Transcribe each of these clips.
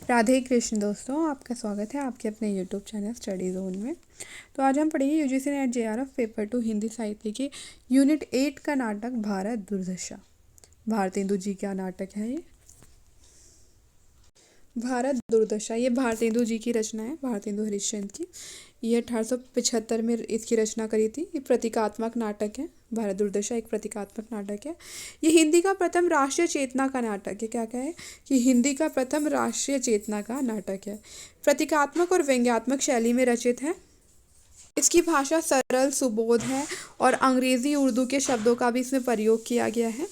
राधे कृष्ण दोस्तों, आपका स्वागत है आपके अपने यूट्यूब चैनल स्टडी जोन में। तो आज हम पढ़ेंगे UGC net JRF paper 2 Hindi साहित्य के यूनिट 8 का नाटक भारत दुर्दशा। भारतेंदु जी का नाटक है ये। भारत दुर्दशा ये भारतेंदु जी की रचना है, भारतेंदु हरिश्चंद्र की। ये 1875 में इसकी रचना करी थी। ये प्रतीकात्मक नाटक है। भारत दुर्दशा एक प्रतीकात्मक नाटक है। ये हिंदी का प्रथम राष्ट्रीय चेतना का नाटक है। क्या क्या है कि हिंदी का प्रथम राष्ट्रीय चेतना का नाटक है। प्रतीकात्मक और व्यंग्यात्मक शैली में रचित है। इसकी भाषा सरल सुबोध है और अंग्रेजी उर्दू के शब्दों का भी इसमें प्रयोग किया गया है।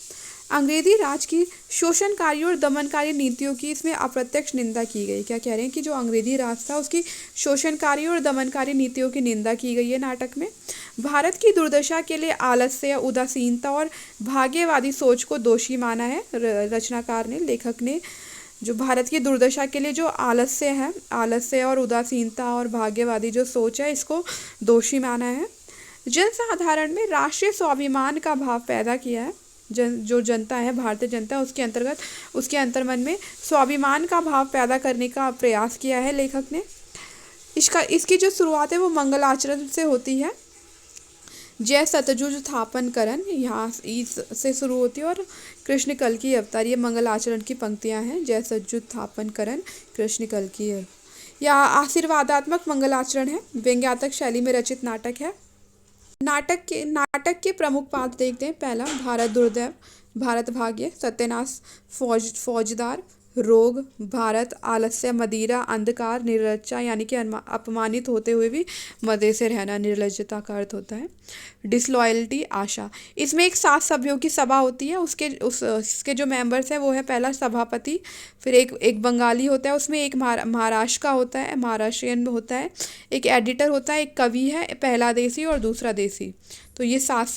अंग्रेजी राज की शोषणकारी और दमनकारी नीतियों की इसमें अप्रत्यक्ष निंदा की गई। क्या कह रहे हैं कि जो अंग्रेजी राज था उसकी शोषणकारी और दमनकारी नीतियों की निंदा की गई है नाटक में। भारत की दुर्दशा के लिए आलस्य, उदासीनता और भाग्यवादी सोच को दोषी माना है रचनाकार ने, लेखक ने। जो भारत की दुर्दशा के लिए जो आलस्य है, आलस्य और उदासीनता और भाग्यवादी जो सोच है, इसको दोषी माना है। जनसाधारण में राष्ट्रीय स्वाभिमान का भाव पैदा किया है। जो जनता है, भारतीय जनता, उसके अंतर्गत उसके अंतर्मन में स्वाभिमान का भाव पैदा करने का प्रयास किया है लेखक ने। इसकी जो शुरुआत है वो मंगलाचरण से होती है। जय सतजुज थापन करन यहाँ से शुरू होती है और कृष्ण कल की अवतार, ये मंगल आचरण की पंक्तियाँ हैं। जय सतजुज थापन करन कृष्ण कल की यह आशीर्वादात्मक मंगल आचरण है। व्यंग्यात्मक शैली में रचित नाटक है। नाटक के प्रमुख पात्र देखते हैं। पहला, भारत दुर्दैव, भारत भाग्य, सत्यानाश, फौजदार, रोग, भारत, आलस्य, मदिरा, अंधकार, निर्लज्जा यानी कि अपमानित होते हुए भी मजे से रहना, निर्लज्जता का अर्थ होता है। डिसलॉयल्टी, आशा। इसमें एक 7 सभ्यों की सभा होती है। उसके जो मेंबर्स हैं वो है, पहला सभापति, फिर एक बंगाली होता है, उसमें एक महाराष्ट्र का होता है, महाराष्ट्रियन होता है, एक एडिटर होता है, एक कवि है, पहला देसी और दूसरा देसी। तो ये 7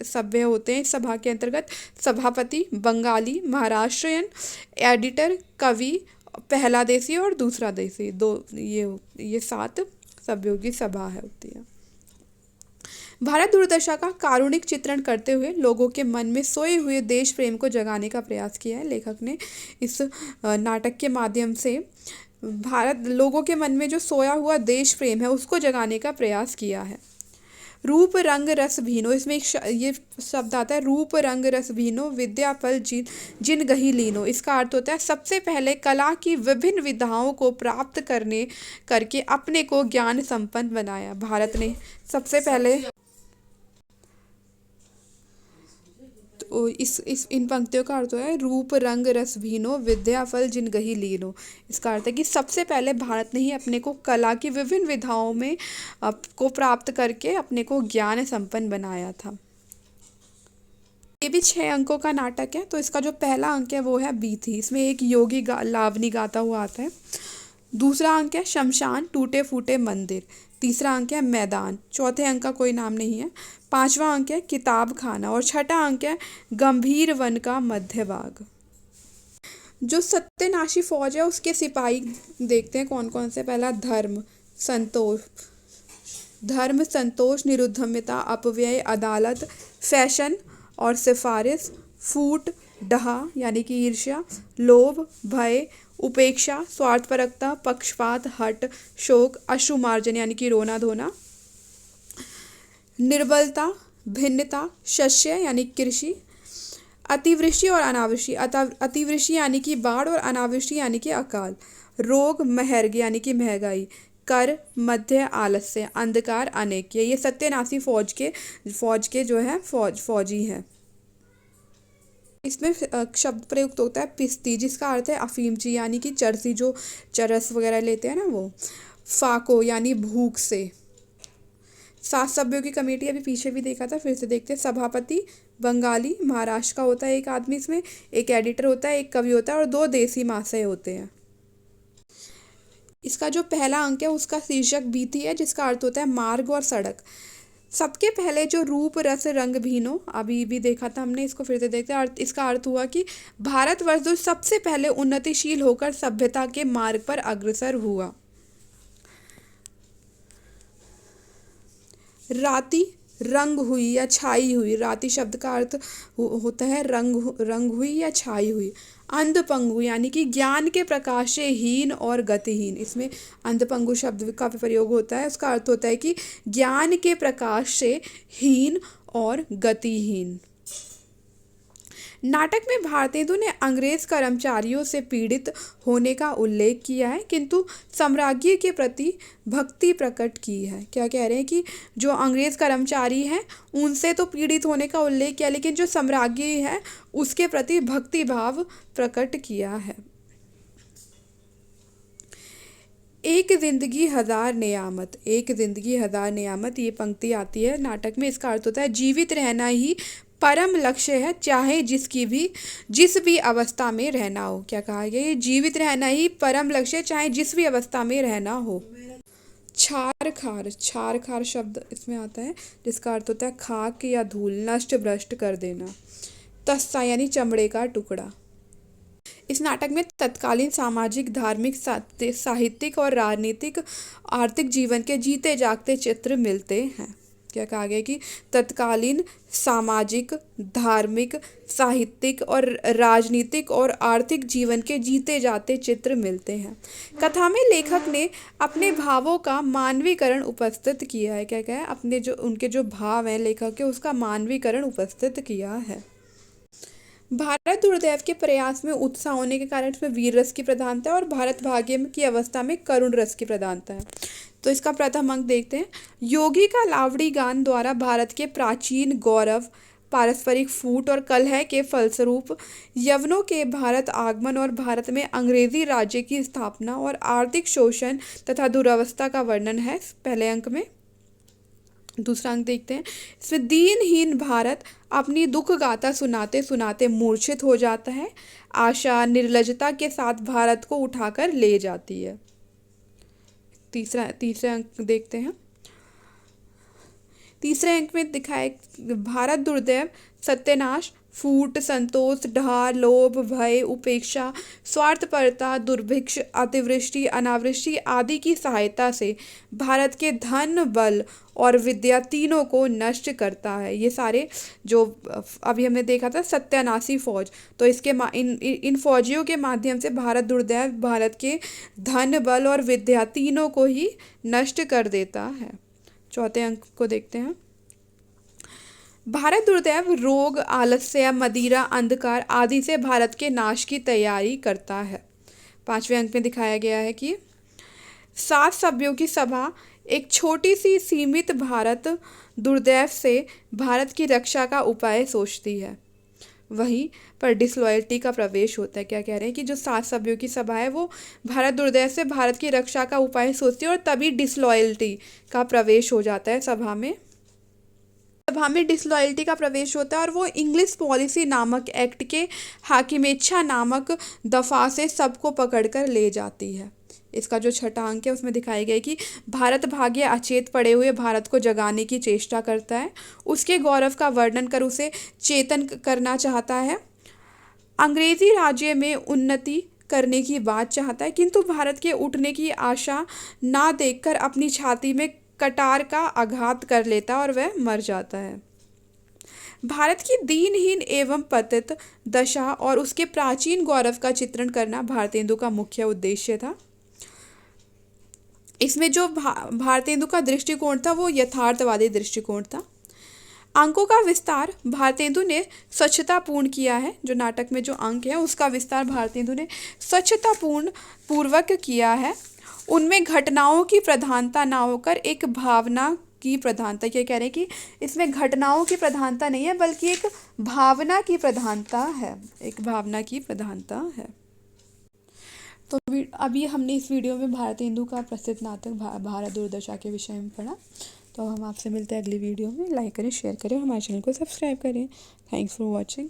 सभ्य होते हैं इस सभा के अंतर्गत। सभापति, बंगाली, महाराष्ट्रियन, एडिटर, कवि, पहला देसी और दूसरा देसी, ये 7 सभ्यों की सभा है होती है। भारत दुर्दशा का कारुणिक चित्रण करते हुए लोगों के मन में सोए हुए देश प्रेम को जगाने का प्रयास किया है लेखक ने। इस नाटक के माध्यम से लोगों के मन में जो सोया हुआ देश प्रेम है उसको जगाने का प्रयास किया है। रूप रंग रस भीनो, इसमें ये शब्द आता है, रूप रंग रस भीनो विद्या फल जिन गही लीनो। इसका अर्थ होता है सबसे पहले कला की विभिन्न विधाओं को प्राप्त करके अपने को ज्ञान संपन्न बनाया। भारत ने सबसे पहले तो इन पंक्तियों का अर्थ है रूप रंग रस भीनो विद्या फल जिन गही लीनो। इसका अर्थ है कि सबसे पहले भारत ने ही अपने को कला की विभिन्न विधाओं में को प्राप्त करके अपने को ज्ञान संपन्न बनाया था। ये भी 6 अंकों का नाटक है। तो इसका जो पहला अंक है वो है बीथी। इसमें एक योगी लावनी गाता हुआ आता है। दूसरा अंक है शमशान, टूटे फूटे मंदिर। तीसरा अंक है मैदान। चौथे अंक का कोई नाम नहीं है। 5वां अंक है किताब खाना और छठा अंक है गंभीर वन का मध्य भाग। जो सत्यानाशी फौज है उसके सिपाही देखते हैं कौन कौन से। पहला, धर्म संतोष, निरुद्धमिता, अपव्यय, अदालत, फैशन और सिफारिश, फूट, डहा यानी कि ईर्ष्या, लोभ, भय, उपेक्षा, स्वार्थपरकता, पक्षपात, हट, शोक, अश्रुमार्जन यानी कि रोना धोना, निर्बलता, भिन्नता, शस्य यानी कृषि, अतिवृष्टि और अनावृष्टि। अतिवृष्टि यानी कि बाढ़ और अनावृष्टि यानी कि अकाल, रोग, महर्ग यानी कि महंगाई, कर, मध्य, आलस्य, अंधकार, अनेक। ये सत्यानाशी फौज के जो है फौजी हैं। इसमें शब्द प्रयुक्त होता है पिस्ती, जिसका अर्थ है अफीमची यानी कि चरसी, जो चरस वगैरह लेते हैं ना वो। फाको यानी भूख से। 7 सभ्यों की कमेटी अभी पीछे भी देखा था, फिर से देखते हैं। सभापति बंगाली, महाराष्ट्र का होता है एक आदमी, इसमें एक एडिटर होता है, एक कवि होता है और 2 देसी महाशय होते हैं। इसका जो पहला अंक है उसका शीर्षक बीथी है, जिसका अर्थ होता है मार्ग और सड़क। सबके पहले जो रूप रस रंग भीनो अभी भी देखा था हमने, इसको फिर से देखते हैं। इसका अर्थ हुआ कि भारतवर्ष जो सबसे पहले उन्नतिशील होकर सभ्यता के मार्ग पर अग्रसर हुआ। राति रंग हुई या छाई हुई, राति शब्द का अर्थ होता है रंग हुई या छाई हुई। अंधपंगु यानी कि ज्ञान के प्रकाश से हीन और गतिहीन, इसमें अंधपंगु शब्द का भी प्रयोग होता है, उसका अर्थ होता है कि ज्ञान के प्रकाश से हीन और गतिहीन। नाटक में भारतेंदु ने अंग्रेज कर्मचारियों से पीड़ित होने का उल्लेख किया है, किंतु साम्राज्य के प्रति भक्ति प्रकट की है। क्या कह रहे हैं कि जो अंग्रेज कर्मचारी हैं उनसे तो पीड़ित होने का उल्लेख किया, लेकिन जो साम्राज्य है उसके प्रति भक्ति भाव प्रकट किया है। एक जिंदगी हजार नियामत, एक जिंदगी हजार नियामत, ये पंक्ति आती है नाटक में। इसका अर्थ होता है जीवित रहना ही परम लक्ष्य है, चाहे जिस भी अवस्था में रहना हो। क्या कहा गया, ये जीवित रहना ही परम लक्ष्य है, चाहे जिस भी अवस्था में रहना हो। छार खार शब्द इसमें आता है, जिसका अर्थ होता है खाक या धूल, नष्ट भ्रष्ट कर देना। तस्सा यानी चमड़े का टुकड़ा। इस नाटक में तत्कालीन सामाजिक, धार्मिक, साहित्यिक और राजनीतिक आर्थिक जीवन के जीते जागते चित्र मिलते हैं। क्या कहा गया कि तत्कालीन सामाजिक, धार्मिक, साहित्यिक और राजनीतिक और आर्थिक जीवन के जीते जाते चित्र मिलते हैं। कथा में लेखक ने अपने भावों का मानवीकरण उपस्थित किया है। क्या है, अपने जो उनके जो भाव हैं लेखक के, उसका मानवीकरण उपस्थित किया है। भारत दुर्दैव के प्रयास में उत्साह होने के कारण इसमें वीर रस की प्रधानता है और भारत भाग्य की अवस्था में करुण रस की प्रधानता है। तो इसका प्रथम अंक देखते हैं। योगी का लावड़ी गान द्वारा भारत के प्राचीन गौरव, पारस्परिक फूट और कलह के फलस्वरूप यवनों के भारत आगमन और भारत में अंग्रेजी राज्य की स्थापना और आर्थिक शोषण तथा दुरावस्था का वर्णन है पहले अंक में। दूसरा अंक देखते हैं। इसमें दीनहीन भारत अपनी दुख गाथा सुनाते सुनाते मूर्छित हो जाता है, आशा निर्लजता के साथ भारत को उठाकर ले जाती है। तीसरे अंक देखते हैं। तीसरे अंक में दिखाए भारत दुर्दैव, सत्यानाश, फूट, संतोष, ढार, लोभ, भय, उपेक्षा, स्वार्थपरता, दुर्भिक्ष, अतिवृष्टि, अनावृष्टि आदि की सहायता से भारत के धन, बल और विद्या तीनों को नष्ट करता है। ये सारे जो अभी हमने देखा था सत्यानाशी फौज, तो इसके इन फौजियों के माध्यम से भारत दुर्दैव भारत के धन, बल और विद्या तीनों को ही नष्ट कर देता है। चौथे अंक को देखते हैं। भारत दुर्दैव रोग, आलस्य, मदिरा, अंधकार आदि से भारत के नाश की तैयारी करता है। पांचवें अंक में दिखाया गया है कि 7 सभ्यों की सभा एक छोटी सी सीमित भारत दुर्दैव से भारत की रक्षा का उपाय सोचती है, वहीं पर डिसलॉयल्टी का प्रवेश होता है। क्या कह रहे हैं कि जो 7 सभ्यों की सभा है वो भारत दुर्दैव से भारत की रक्षा का उपाय सोचती है और तभी डिसलॉयल्टी का प्रवेश हो जाता है सभा में। सभा में डिसलॉयल्टी का प्रवेश होता है और वो इंग्लिश पॉलिसी नामक एक्ट के हाकिमेच्छा नामक दफा से सबको पकड़कर ले जाती है। इसका जो छठा अंक है उसमें दिखाई गई कि भारत भाग्य अचेत पड़े हुए भारत को जगाने की चेष्टा करता है, उसके गौरव का वर्णन कर उसे चेतन करना चाहता है, अंग्रेजी राज्य में उन्नति करने की बात चाहता है, किंतु भारत के उठने की आशा ना देखकर अपनी छाती में कटार का आघात कर लेता और वह मर जाता है। भारत की दीनहीन एवं पतित दशा और उसके प्राचीन गौरव का चित्रण करना भारतेंदु का मुख्य उद्देश्य था। इसमें जो भारतेंदु का दृष्टिकोण था वो यथार्थवादी दृष्टिकोण था। अंकों का विस्तार भारतेंदु ने स्वच्छतापूर्ण किया है। जो नाटक में जो अंक है उसका विस्तार भारतेंदु ने स्वच्छतापूर्ण पूर्वक किया है। उनमें घटनाओं की प्रधानता ना होकर एक भावना की प्रधानता, क्या कह रहे हैं कि इसमें घटनाओं की प्रधानता नहीं है बल्कि एक भावना की प्रधानता है, एक भावना की प्रधानता है। तो अभी हमने इस वीडियो में भारतेंदु का प्रसिद्ध नाटक भारत दुर्दशा के विषय में पढ़ा। तो हम आपसे मिलते हैं अगली वीडियो में। लाइक करें, शेयर करें और हमारे चैनल को सब्सक्राइब करें। Thanks for watching.